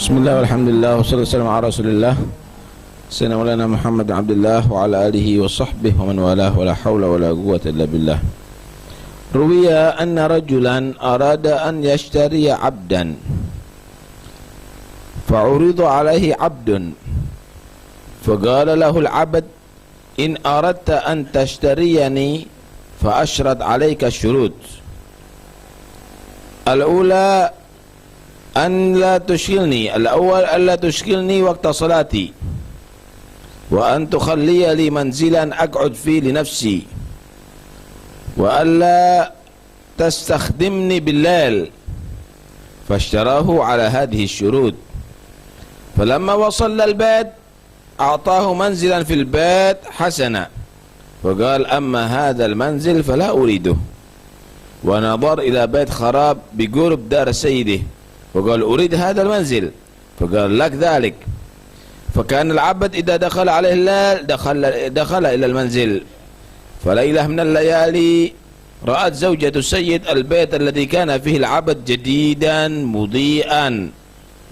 Bismillah walhamdulillah wassalatu wassalamu ala rasulillah Sayyidina Maulana Muhammad bin Abdullah wa ala alihi wa sahbihi wa man walah wa la hawla wa la quwwata illa billah. Ruwiya anna rajulan arada an yashtariya abdan fa'urida alaihi abdun faqala lahu al-abd in aradta an tashtariyani fa ashrad alayka syurut al-ula أن لا تشغلني الأول ألا تشغلني وقت صلاتي وأن تخلي لي منزلا أقعد فيه لنفسي وألا تستخدمني بالليل فاشتراه على هذه الشروط فلما وصل البيت أعطاه منزلا في البيت حسنا وقال أما هذا المنزل فلا أريده ونظر إلى بيت خراب بقرب دار سيده وقال أريد هذا المنزل فقال لك ذلك فكان العبد إذا دخل عليه الليل دخل إلى المنزل فليلة من الليالي رأت زوجة السيد البيت الذي كان فيه العبد جديدا مضيئا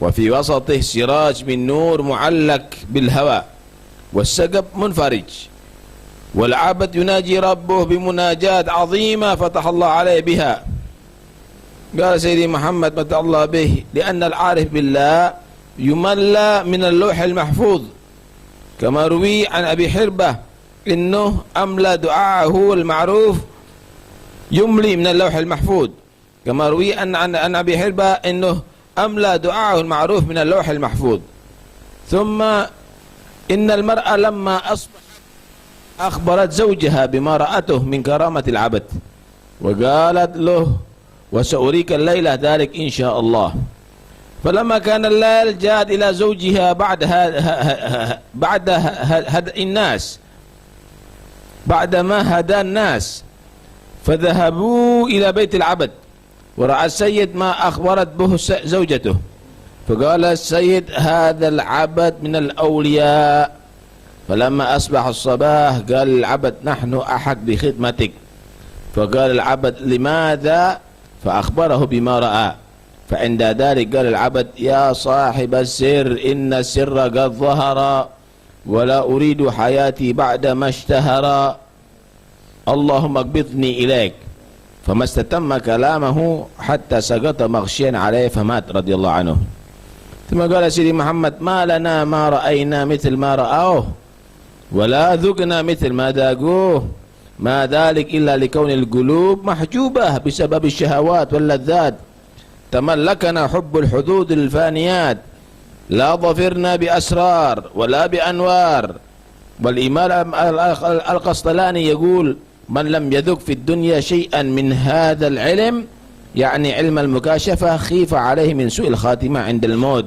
وفي وسطه سراج من نور معلق بالهواء والسقف منفرج والعبد يناجي ربه بمناجاة عظيمة فتح الله عليه بها. قال سيدي محمد متى الله به لأن العارف بالله يملى من اللوح المحفوظ كما روي عن أبي حربة إنه أملى دعاءه المعروف يملي من اللوح المحفوظ كما روي عن أبي حربة إنه أملى دعاءه المعروف من اللوح المحفوظ. ثم إن المرأة لما أصبحت أخبرت زوجها بما رأته من كرامة العبد وقالت له وسأريك الليلة ذلك إن شاء الله. فلما كان الليل جاءت إلى زوجها بعدما هدى الناس فذهبوا إلى بيت العبد ورأى السيد ما أخبرت به زوجته فقال السيد هذا العبد من الأولياء. فلما أصبح الصباح قال العبد نحن أحق بخدمتك فقال العبد لماذا فأخبره بما رأى فعند ذلك قال العبد يا صاحب السر إن السر قد ظهر ولا أريد حياتي بعد ما اشتهر اللهم اقبضني إليك فما استتم كلامه حتى سقط مغشيا عليه فمات رضي الله عنه. ثم قال سيدي محمد ما لنا ما رأينا مثل ما رأوه ولا ذقنا مثل ما ذاقوه ما ذلك إلا لكون القلوب محجوبة بسبب الشهوات واللذات تملكنا حب الحدود الفانيات لا ظفرنا بأسرار ولا بأنوار. والإمام القسطلاني يقول من لم يذق في الدنيا شيئا من هذا العلم يعني علم المكاشفة خيف عليه من سوء الخاتمة عند الموت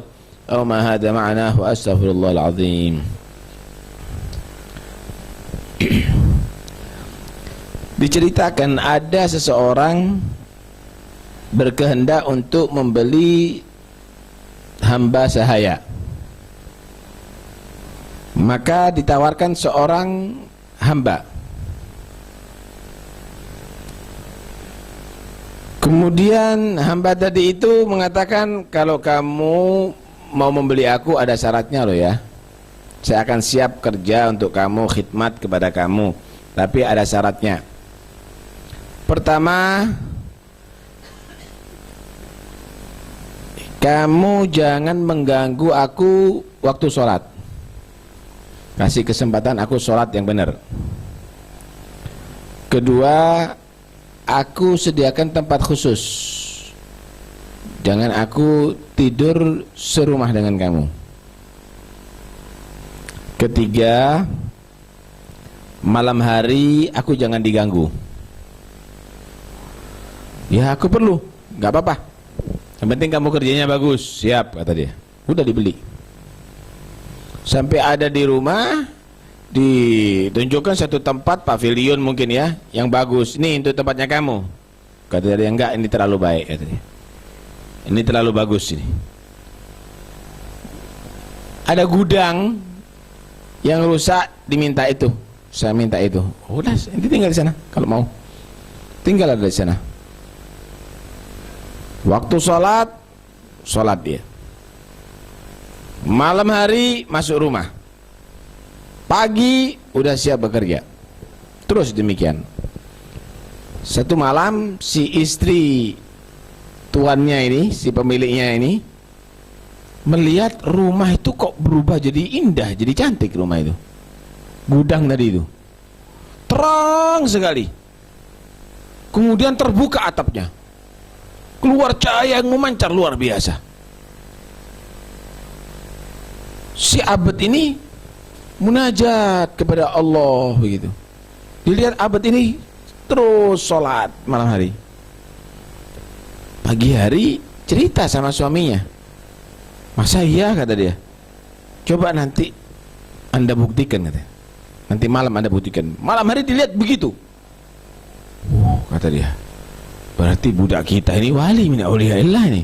أو ما هذا معناه وأستغفر الله العظيم. Diceritakan ada seseorang berkehendak untuk membeli hamba sahaya, maka ditawarkan seorang hamba. Kemudian hamba tadi itu mengatakan kalau kamu mau membeli aku ada syaratnya loh ya, saya akan siap kerja untuk kamu, khidmat kepada kamu, tapi ada syaratnya. Pertama, kamu jangan mengganggu aku waktu sholat, kasih kesempatan aku sholat yang benar. Kedua, aku sediakan tempat khusus, jangan aku tidur serumah dengan kamu. Ketiga, malam hari aku jangan diganggu. Ya aku perlu, nggak apa-apa, yang penting kamu kerjanya bagus, siap, kata dia. udah dibeli. Sampai ada di rumah, ditunjukkan satu tempat pavilion mungkin ya, yang bagus. Ini untuk tempatnya kamu. Kata dia, enggak, ini terlalu baik, katanya. Ini terlalu bagus ini. Ada gudang yang rusak, diminta itu. Saya minta itu. Udah, nanti tinggal di sana kalau mau. Tinggal ada di sana. Waktu sholat, sholat dia. Malam hari masuk rumah. Pagi udah siap bekerja. Terus demikian. Satu malam si istri tuannya ini, si pemiliknya ini melihat rumah itu kok berubah jadi indah, jadi cantik rumah itu. Gudang tadi itu terang sekali. Kemudian terbuka atapnya, keluar cahaya yang memancar luar biasa. Si abad ini munajat kepada Allah begitu. Dilihat abad ini terus sholat malam hari. Pagi hari cerita sama suaminya. Masa iya, kata dia. Coba nanti Anda buktikan, katanya. Nanti malam Anda buktikan. Malam hari dilihat begitu. Kata dia, berarti budak kita ini wali min auliyaillah ini.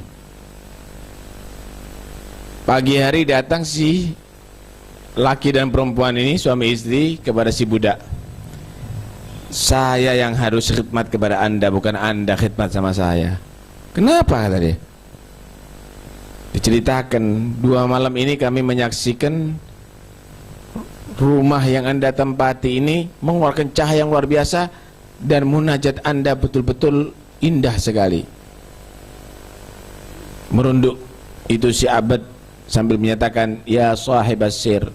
Pagi hari datang si laki dan perempuan ini, suami istri, kepada si budak. Saya yang harus khidmat kepada Anda, bukan Anda khidmat sama saya. Kenapa, kata dia? Diceritakan, 2 malam ini kami menyaksikan rumah yang Anda tempati ini mengeluarkan cahaya yang luar biasa, dan munajat Anda betul-betul indah sekali. Merunduk itu si abad sambil menyatakan, ya sahibas sir,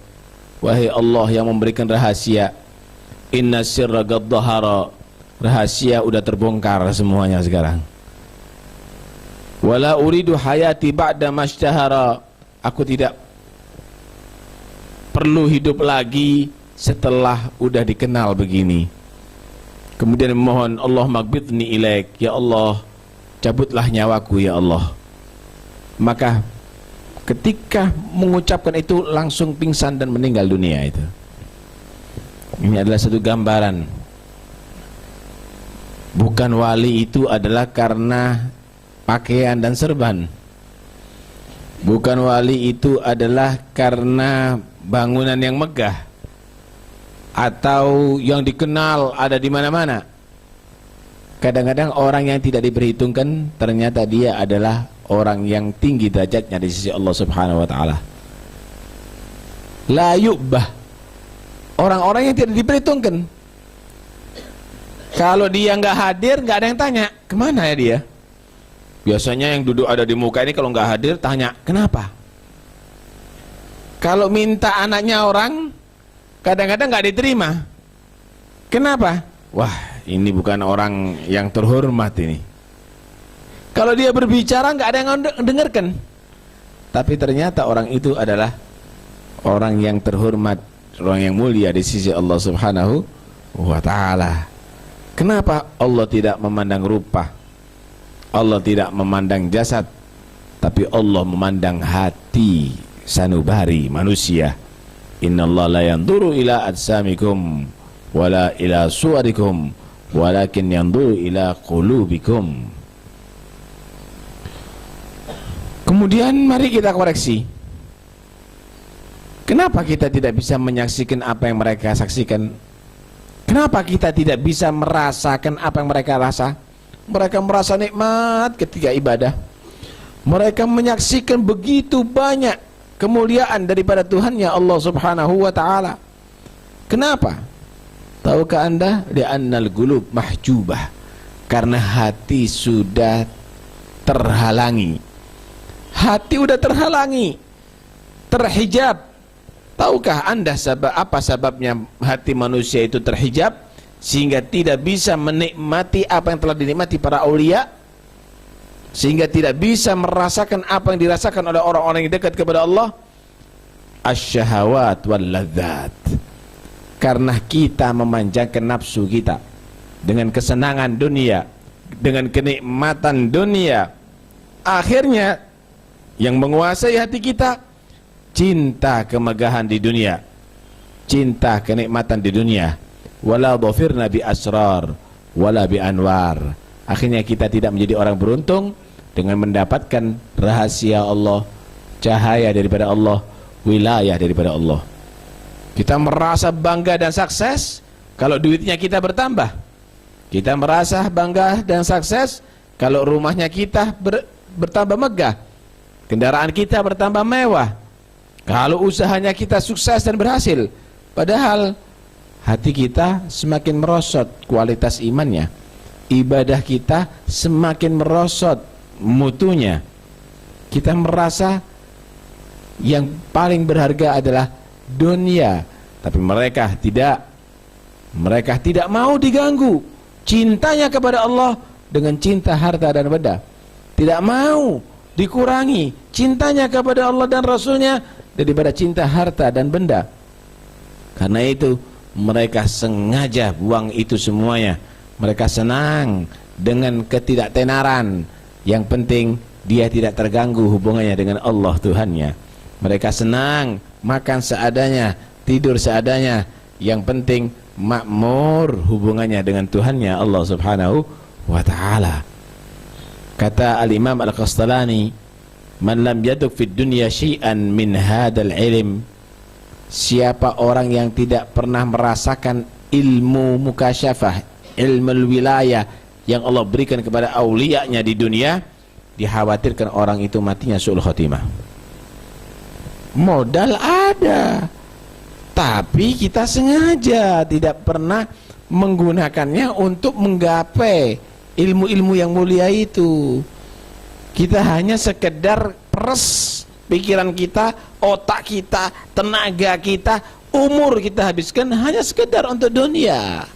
wahai Allah yang memberikan rahasia, inna sirra qad dhahara, rahasia udah terbongkar semuanya sekarang. Wala uridu hayati ba'da mashtahara, aku tidak perlu hidup lagi setelah udah dikenal begini. Kemudian mohon Allah maghbitni ilaik, ya Allah cabutlah nyawaku ya Allah. Maka ketika mengucapkan itu langsung pingsan dan meninggal dunia itu. Ini adalah satu gambaran. Bukan wali itu adalah karena pakaian dan serban. Bukan wali itu adalah karena bangunan yang megah atau yang dikenal ada di mana-mana. Kadang-kadang orang yang tidak diperhitungkan ternyata dia adalah orang yang tinggi derajatnya di sisi Allah Subhanahu wa taala. La yu'bah, orang-orang yang tidak diperhitungkan. Kalau dia nggak hadir, nggak ada yang tanya kemana ya dia. Biasanya yang duduk ada di muka ini kalau nggak hadir tanya kenapa. Kalau minta anaknya orang, kadang-kadang nggak diterima. Kenapa? Wah, ini bukan orang yang terhormat ini. Kalau dia berbicara nggak ada yang dengarkan. Tapi ternyata orang itu adalah orang yang terhormat, orang yang mulia di sisi Allah Subhanahu wa taala. Kenapa Allah tidak memandang rupa? Allah tidak memandang jasad, tapi Allah memandang hati sanubari manusia. Innallaha la yanzuru ila ajsamikum wala ila suwarikum walakin yanzuru ila qulubikum. Kemudian mari kita koreksi. Kenapa kita tidak bisa menyaksikan apa yang mereka saksikan? Kenapa kita tidak bisa merasakan apa yang mereka rasa? Mereka merasa nikmat ketika ibadah. Mereka menyaksikan begitu banyak kemuliaan daripada Tuhannya Allah Subhanahu wa taala. Kenapa? Tahukah Anda? Li'annal qulub mahjubah. Karena hati sudah terhalangi. Hati sudah terhalangi, terhijab. Tahukah Anda apa sebabnya hati manusia itu terhijab sehingga tidak bisa menikmati apa yang telah dinikmati para aulia, sehingga tidak bisa merasakan apa yang dirasakan oleh orang-orang yang dekat kepada Allah? Asyahawat wal ladzat. Karena kita memanjangkan nafsu kita dengan kesenangan dunia, dengan kenikmatan dunia, akhirnya Yang menguasai hati kita cinta kemegahan di dunia, cinta kenikmatan di dunia. Wala dhafirna bi asrar wala bi anwar. Akhirnya kita tidak menjadi orang beruntung dengan mendapatkan rahasia Allah, cahaya daripada Allah, wilayah daripada Allah. Kita merasa bangga dan sukses kalau duitnya kita bertambah. Kita merasa bangga dan sukses kalau rumahnya kita bertambah megah, kendaraan kita bertambah mewah, kalau usahanya kita sukses dan berhasil. Padahal hati kita semakin merosot kualitas imannya, ibadah kita semakin merosot mutunya. Kita merasa yang paling berharga adalah dunia, tapi mereka tidak mau diganggu cintanya kepada Allah dengan cinta harta dan benda. Tidak mau dikurangi cintanya kepada Allah dan Rasulnya daripada cinta harta dan benda. Karena itu mereka sengaja buang itu semuanya. Mereka senang dengan ketidaktenaran. Yang penting dia tidak terganggu hubungannya dengan Allah Tuhannya. Mereka senang makan seadanya, tidur seadanya. Yang penting makmur hubungannya dengan Tuhannya Allah Subhanahu wa ta'ala. Kata Al-Imam Al-Qastalani, man lam yaduk fid dunya syai'an min hadal ilm, siapa orang yang tidak pernah merasakan ilmu mukasyafah, ilmu wilayah yang Allah berikan kepada aulianya di dunia, dikhawatirkan orang itu matinya su'ul khotimah. Modal ada, tapi kita sengaja tidak pernah menggunakannya untuk menggapai ilmu-ilmu yang mulia itu. Kita hanya sekedar peres pikiran kita, otak kita, tenaga kita, umur kita habiskan hanya sekedar untuk dunia,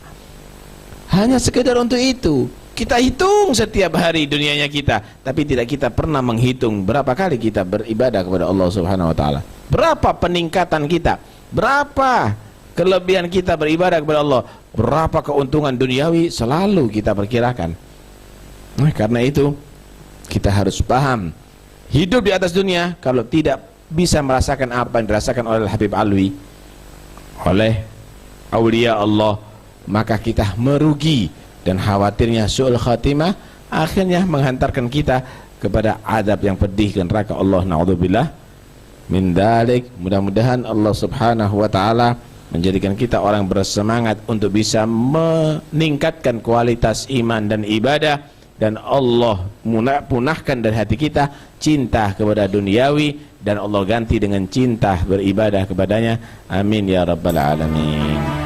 hanya sekedar untuk itu. Kita hitung setiap hari dunianya kita, tapi tidak kita pernah menghitung berapa kali kita beribadah kepada Allah Subhanahu wa ta'ala, berapa peningkatan kita, berapa kelebihan kita beribadah kepada Allah, berapa keuntungan duniawi selalu kita perkirakan. Nah, karena itu kita harus paham, hidup di atas dunia kalau tidak bisa merasakan apa yang dirasakan oleh Habib Alwi, oleh aulia Allah, maka kita merugi dan khawatirnya su'ul khatimah akhirnya menghantarkan kita kepada azab yang pedih dan neraka Allah, na'udzubillah min dzalik. Mudah-mudahan Allah Subhanahu wa ta'ala menjadikan kita orang bersemangat untuk bisa meningkatkan kualitas iman dan ibadah, dan Allah punahkan dari hati kita cinta kepada duniawi, dan Allah ganti dengan cinta beribadah kepadanya. Amin ya rabbal alamin.